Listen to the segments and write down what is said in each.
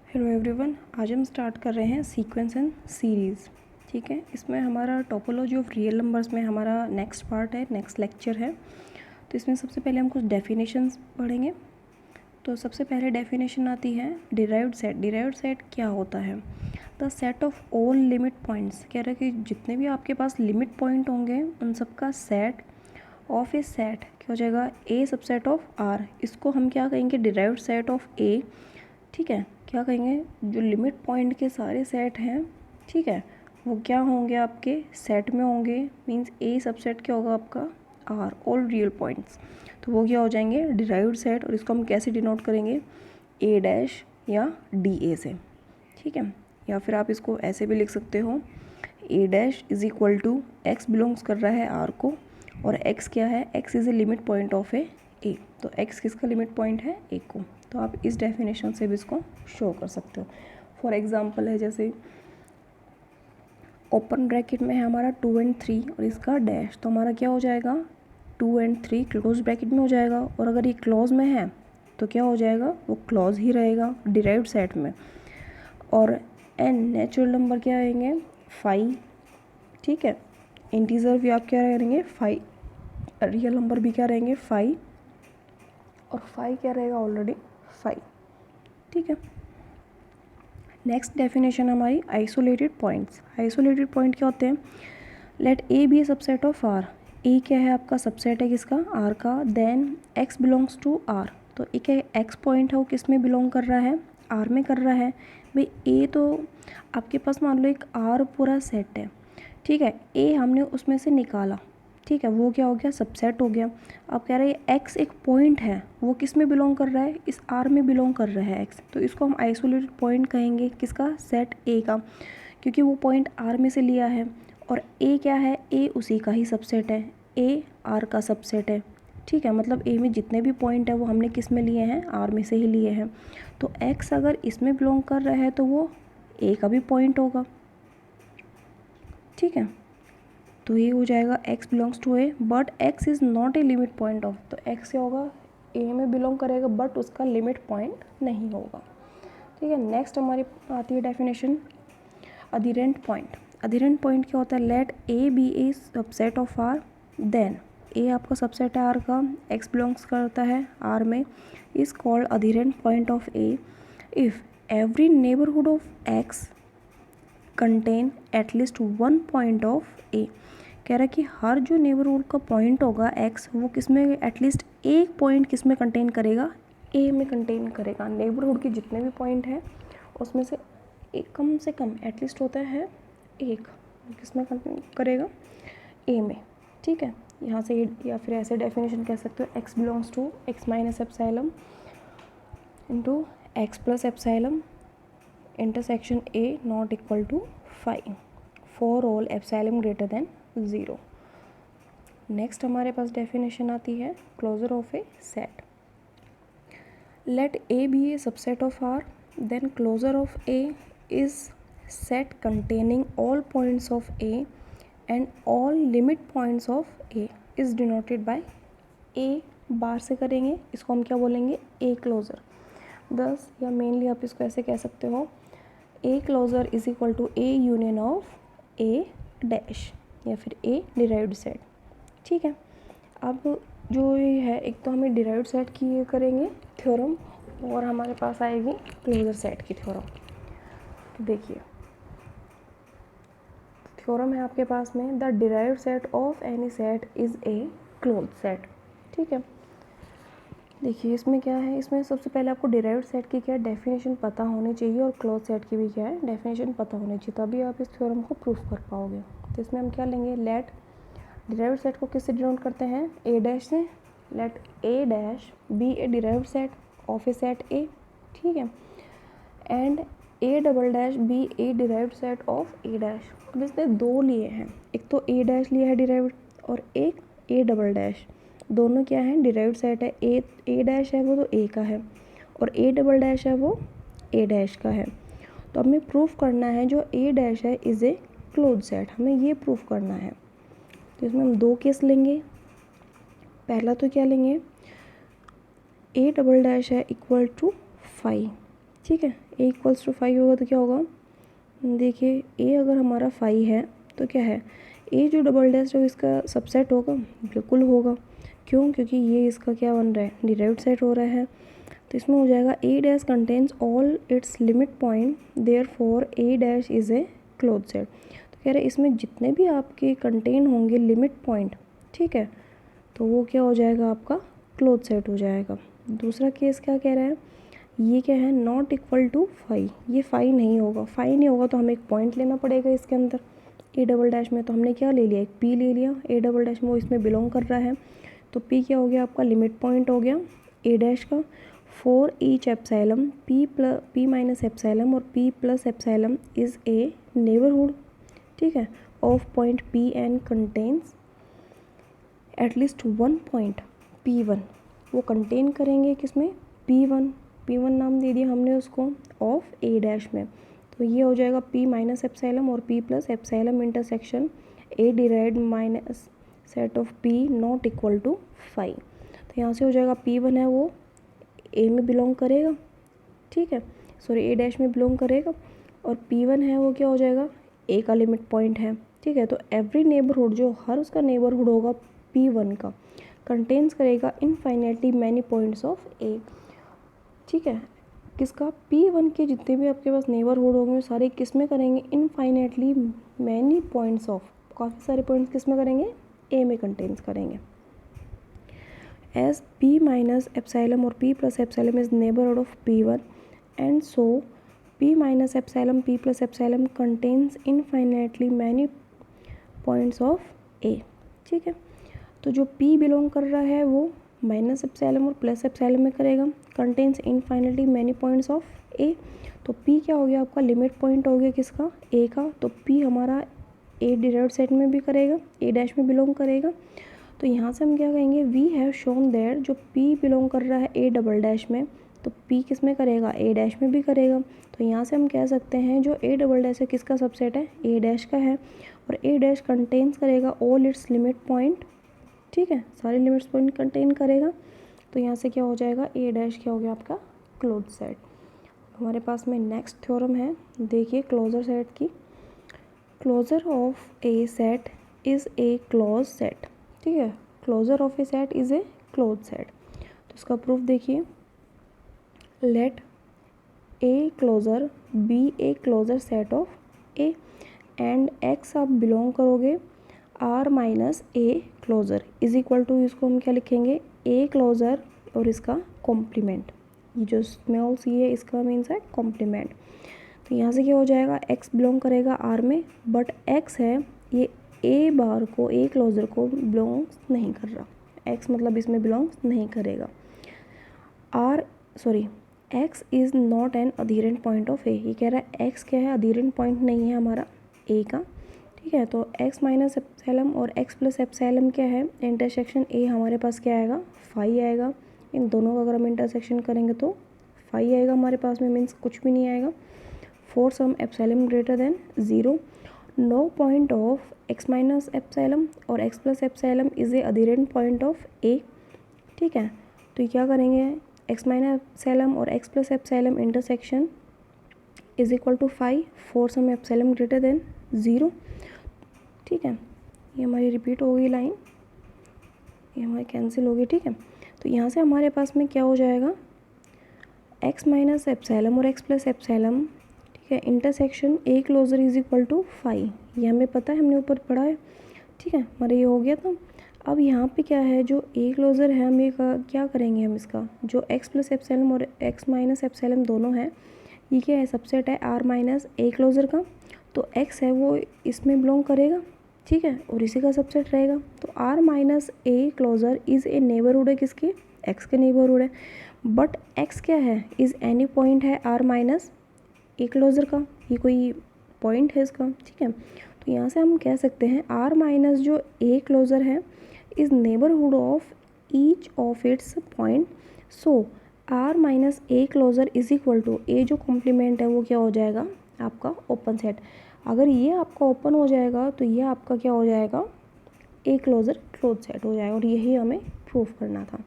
Hello everyone, आज हम start कर रहे हैं सीक्वेंस एंड सीरीज़। ठीक है, इसमें हमारा टोपोलॉजी ऑफ रियल नंबर्स में हमारा नेक्स्ट पार्ट है, नेक्स्ट लेक्चर है। तो इसमें सबसे पहले हम कुछ डेफिनेशंस पढ़ेंगे। तो सबसे पहले डेफिनेशन आती है डिराइव्ड सेट। डिराइव्ड सेट क्या होता है? The set of all limit points. कह रहा है कि जितने भी आपके पास लिमिट पॉइंट होंगे उन सबका सेट ऑफ ए सेट क्या हो जाएगा? ए सबसेट ऑफ आर। इसको हम क्या कहेंगे? Derived set of A. ठीक है, क्या कहेंगे? जो लिमिट पॉइंट के सारे सेट हैं, ठीक है, वो क्या होंगे? आपके सेट में होंगे। मींस ए सबसेट क्या होगा आपका? R, all real points. तो वो क्या हो जाएंगे? Derived set. और इसको हम कैसे डिनोट करेंगे? ए डैश या डी ए से। ठीक है, या फिर आप इसको ऐसे भी लिख सकते हो, A dash is equal to x belongs कर रहा है आर को, और एक्स क्या है? X is a limit point of A. तो एक्स किसका लिमिट पॉइंट है? ए को। तो आप इस डेफिनेशन से भी इसको शो कर सकते हो। फॉर एग्जांपल है जैसे ओपन ब्रैकेट में है हमारा 2 and 3 और इसका डैश, तो हमारा क्या हो जाएगा? 2 and 3 क्लोज ब्रैकेट में हो जाएगा। और अगर ये क्लोज में है तो क्या हो जाएगा? वो क्लोज ही रहेगा डिराइव्ड सेट में। और एन नेचुरल नंबर क्या रहेंगे? 5। ठीक है, इंटीजर भी आप क्या रहेंगे? 5। रियल नंबर भी क्या रहेंगे? 5। और 5 क्या रहेगा? ऑलरेडी 5। ठीक है, नेक्स्ट डेफिनेशन हमारी आइसोलेटेड पॉइंट्स। आइसोलेटेड पॉइंट क्या होते हैं? Let A be a subset of R. A क्या है आपका? सबसेट है किसका? आर का। Then x belongs to R. तो एक एक्स पॉइंट है, वो किस में बिलोंग कर रहा है? आर में कर रहा है। भाई ए तो आपके पास मान लो एक आर पूरा सेट है। ठीक है, ए हमने उसमें से निकाला। ठीक है, वो क्या हो गया? सबसेट हो गया। अब कह रहे हैं एक्स एक पॉइंट है, वो किस में बिलोंग कर रहा है? इस आर में बिलोंग कर रहा है एक्स। तो इसको हम आइसोलेटेड पॉइंट कहेंगे। किसका? सेट ए का, क्योंकि वो पॉइंट आर में से लिया है। और ए क्या है? ए उसी का ही सबसेट है। ए आर का सबसेट है। ठीक है, मतलब ए में जितने भी पॉइंट है वो हमने किस में लिए हैं? आर में से ही लिए हैं। तो एक्स अगर इसमें बिलोंग कर रहा है तो वो ए का भी पॉइंट होगा। ठीक है, तो ये हो जाएगा x belongs to A but x is not a limit point of. तो एक्स क्या होगा? ए में बिलोंग करेगा बट उसका लिमिट पॉइंट नहीं होगा। ठीक है, नेक्स्ट हमारी आती है definition adherent point. Adherent point क्या होता है? Let A be a subset of R. Then A आपका सबसेट है आर का, एक्स बिलोंग्स करता है आर में, is called adherent point of A if every neighbourhood of x contain at least one point of A. कह रहा है कि हर जो नेबरहुड का पॉइंट होगा एक्स, वो किस में एटलीस्ट एक पॉइंट किस में कंटेन करेगा? ए में कंटेन करेगा। नेबरहुड के जितने भी पॉइंट हैं उसमें से एक कम से कम एटलीस्ट होता है एक, किस में कंटेन करेगा? ए में। ठीक है, यहाँ से या फिर ऐसे डेफिनेशन कह सकते हो, x belongs to x minus epsilon into x plus epsilon intersection A not equal to 5 for all epsilon greater than 0। Next हमारे पास डेफिनेशन आती है closure of A set. Let A be a subset of R, then closure of A is set containing all points of A and all limit points of A is denoted by A bar से करेंगे। इसको हम क्या बोलेंगे? A closure. दस या mainly आप इसको ऐसे कह सकते हो, A closure is equal to A union of A dash या फिर ए डिराइव्ड सेट। ठीक है, अब जो ये है, एक तो हमें डिराइव्ड सेट की ये करेंगे थ्योरम, और हमारे पास आएगी क्लोजर सेट की थ्योरम। तो देखिए, थ्योरम है आपके पास में, the derived set of any set is a close set. ठीक है, देखिए इसमें क्या है, इसमें सबसे पहले आपको डिराइव्ड सेट की क्या डेफिनेशन पता होनी चाहिए और क्लोज सेट की भी क्या है डेफिनेशन पता होनी चाहिए, तभी आप इस थ्योरम को प्रूफ कर पाओगे। तो इसमें हम क्या लेंगे? लेट डिराइव्ड सेट को किससे डिनोट करते हैं? ए डैश से। Let A dash be a derived set of A set A. ठीक है, and A double dash be a derived set of A dash. तो इसने दो लिए हैं, एक तो ए डैश लिया है डिराइव्ड और एक ए डबल डैश। दोनों क्या है? डिराइव्ड सेट है। ए डैश है वो तो ए का है, और ए डबल डैश है वो ए डैश का है। तो हमें प्रूफ करना है जो ए डैश है इज़ ए क्लोज सेट, हमें ये प्रूफ करना है। तो इसमें हम दो केस लेंगे। पहला तो क्या लेंगे? ए डबल डैश है इक्वल टू 5। ठीक है, ए इक्वल्स टू 5 होगा तो क्या होगा, देखिए ए अगर हमारा 5 है तो क्या है, ए जो डबल डैश है इसका सबसेट होगा, बिल्कुल होगा। क्यों, क्योंकि ये इसका क्या बन रहा है, डिराइव्ड सेट हो रहा है। तो इसमें हो जाएगा A dash contains all its limit point, therefore A dash is a close set. तो कह रहे इसमें जितने भी आपके कंटेन होंगे लिमिट पॉइंट, ठीक है, तो वो क्या हो जाएगा, आपका क्लोज सेट हो जाएगा। दूसरा केस क्या कह रहा है, ये क्या है, नॉट इक्वल टू 5, ये 5 नहीं होगा। 5 नहीं होगा तो हमें एक पॉइंट लेना पड़ेगा इसके अंदर ए डबल डैश में। तो हमने क्या ले लिया, एक पी ले लिया, ए डबल डैश में वो इसमें बिलोंग कर रहा है। तो पी क्या हो गया, आपका लिमिट पॉइंट हो गया ए डैश का। For each epsilon P minus epsilon और P plus epsilon is a neighbourhood, ठीक है, of point P and contains at least one point P1, वो कंटेन करेंगे किसमें, P1 नाम दे दिया हमने उसको, ऑफ ए डैश में। तो ये हो जाएगा P माइनस एप्साइलम और P plus epsilon intersection A derived minus set of P not equal to 5। तो यहाँ से हो जाएगा P1 है वो ए में बिलोंग करेगा, ठीक है, सॉरी ए डैश में बिलोंग करेगा, और P1 है वो क्या हो जाएगा, ए का लिमिट पॉइंट है, ठीक है। तो एवरी नेबरहुड, जो हर उसका नेबरहुड होगा P1 का, कंटेन्स करेगा infinitely many points of A, ठीक है। किसका, P1 के जितने भी आपके पास नेबरहुड होंगे वो सारे किस में करेंगे, इनफाइनाइटली मैनी पॉइंट्स ऑफ, काफ़ी सारे पॉइंट्स किस में करेंगे, ए में कंटेन्स करेंगे। एज P माइनस एप्साइलम और P plus epsilon is neighbourhood of P1 and so P minus epsilon P plus epsilon contains infinitely many points of A, ठीक है। तो जो P बिलोंग कर रहा है वो माइनस एप्साइलम और प्लस एप्साइलम में करेगा, contains infinitely many points of A. तो P क्या हो गया, आपका लिमिट पॉइंट हो गया किसका, ए का। तो P हमारा ए डिराइव्ड सेट में भी करेगा, ए डैश में बिलोंग करेगा। तो यहाँ से हम क्या कहेंगे, वी हैव शोन दैट जो P बिलोंग कर रहा है ए डबल डैश में, तो P किस में करेगा, ए डैश में भी करेगा। तो यहाँ से हम कह सकते हैं जो ए डबल डैश है किसका सबसेट है, ए डैश का है, और ए डैश कंटेन्स करेगा ऑल इट्स लिमिट पॉइंट, ठीक है, सारे लिमिट्स पॉइंट कंटेन करेगा। तो यहाँ से क्या हो जाएगा, ए डैश क्या हो गया आपका क्लोज सेट। हमारे पास में नेक्स्ट थ्योरम है, देखिए क्लोजर सेट की। Closure of A set is a close set, ठीक है, closure of A set is a close set. तो इसका प्रूफ देखिए, let A closure be A closure set of A and x आप belong करोगे R minus A closure is equal to, इसको हम क्या लिखेंगे, ए क्लोजर और इसका कॉम्प्लीमेंट, ये जो स्मॉल सी है इसका मीन्स है कॉम्प्लीमेंट। तो यहाँ से क्या हो जाएगा, एक्स बिलोंग करेगा आर में, बट एक्स है ये ए बार को, ए क्लोजर को बिलोंग्स नहीं कर रहा, एक्स मतलब इसमें बिलोंग्स नहीं करेगा। X is not an adherent point of A, ये कह रहा है एक्स क्या है, अधीरेंट पॉइंट नहीं है हमारा ए का, ठीक है। तो x माइनस एप्साइलम और x प्लस एप्साइलम क्या है, इंटरसेक्शन ए हमारे पास क्या आएगा, 5 आएगा। इन दोनों का अगर हम इंटरसेक्शन करेंगे तो 5 आएगा हमारे पास में, मीन्स कुछ भी नहीं आएगा। For some epsilon greater than 0, no point of x minus epsilon और x plus epsilon is a adherent point of A, ठीक है। तो ये क्या करेंगे, x माइनस एप्साइलम और x plus epsilon intersection is equal to 5 for some epsilon greater than 0, ठीक है। ये हमारी रिपीट हो गई लाइन, ये हमारी कैंसिल हो गई, ठीक है। तो यहाँ से हमारे पास में क्या हो जाएगा, x माइनस एप्साइलम और x प्लस एप्साइलम, ठीक है, intersection A closure is equal to 5, ये हमें पता है, हमने ऊपर पढ़ा है, ठीक है, हमारा ये हो गया था। अब यहाँ पे क्या है, जो ए क्लोजर है हम ये क्या करेंगे, हम इसका जो x प्लस एप्साइलम और x माइनस एप्साइलम दोनों है, ये क्या है, सबसेट है आर माइनस ए क्लोजर का। तो x है वो इसमें बिलोंग करेगा, ठीक है, और इसी का सबसेट रहेगा। तो R minus A closure is a neighbourhood है किसके, एक्स के नेबरहुड है, बट एक्स क्या है, इज़ एनी पॉइंट है आर माइनस ए क्लोजर का, ये कोई पॉइंट है इसका, ठीक है। तो यहाँ से हम कह सकते हैं आर माइनस जो ए क्लोजर है is neighbourhood of each of its point, so R minus A closure is equal to, A जो कॉम्प्लीमेंट है वो क्या हो जाएगा आपका ओपन सेट। अगर ये आपका ओपन हो जाएगा तो ये आपका क्या हो जाएगा, ए क्लोजर क्लोज सेट हो जाएगा, और यही हमें प्रूफ करना था,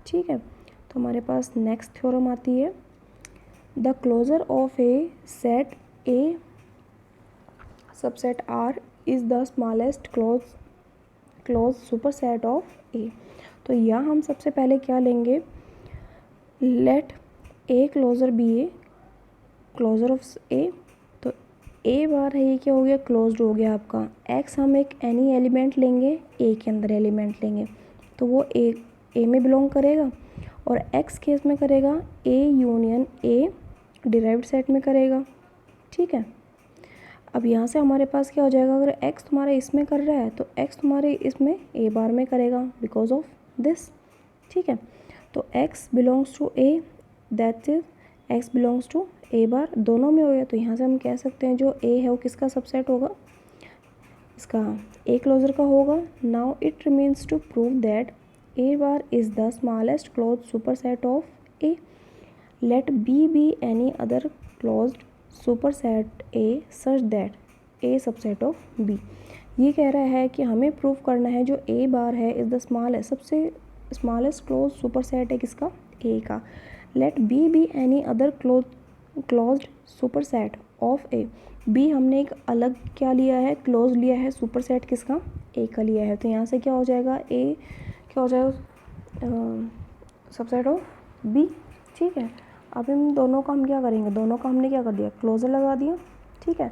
ठीक है। तो हमारे पास नेक्स्ट थ्योरम आती है, the closure of A set A subset R is the smallest close superset of A. तो यहाँ हम सबसे पहले क्या लेंगे, let A closure be A closure of A. तो ए बार है ये क्या हो गया, क्लोज्ड हो गया आपका। एक्स हम एक एनी एलिमेंट लेंगे, ए के अंदर एलिमेंट लेंगे तो वो ए में बिलोंग करेगा, और एक्स केस में करेगा A union A derived set में करेगा। ठीक है, अब यहाँ से हमारे पास क्या हो जाएगा, अगर एक्स तुम्हारा इसमें कर रहा है तो एक्स तुम्हारे इसमें ए बार में करेगा बिकॉज ऑफ दिस। ठीक है, तो x belongs to A, that is x belongs to A bar, दोनों में हो गया। तो यहाँ से हम कह सकते हैं जो ए है वो किसका सबसेट होगा, इसका ए क्लोजर का होगा। Now it remains to prove that A bar is the smallest close superset of A. Let B be any other closed superset A such that A subset of B. ये कह रहा है कि हमें प्रूव करना है जो ए बार है इज़ द स्मॉलेस्ट, सबसे स्मॉलेस्ट क्लोज सुपरसेट है किसका, ए का। Let B be any other closed superset of A. B हमने एक अलग क्या लिया है, क्लोज लिया है, सुपरसेट किसका, ए का लिया है। तो यहाँ से क्या हो जाएगा, ए क्या हो जाएगा, सबसेट ऑफ बी। ठीक है, अब इन दोनों का हम क्या करेंगे, दोनों का हमने क्या कर दिया, क्लोजर लगा दिया। ठीक है,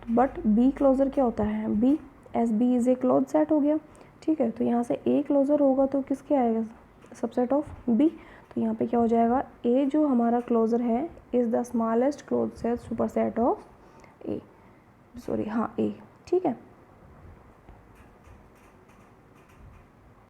बट बी क्लोजर क्या होता है, B S B is a close set हो गया। ठीक है, तो यहाँ से ए क्लोजर होगा तो किसके आएगा, सबसेट ऑफ बी। तो यहाँ पे क्या हो जाएगा, ए जो हमारा क्लोजर है is the smallest close set superset of A, sorry हाँ ए। ठीक है,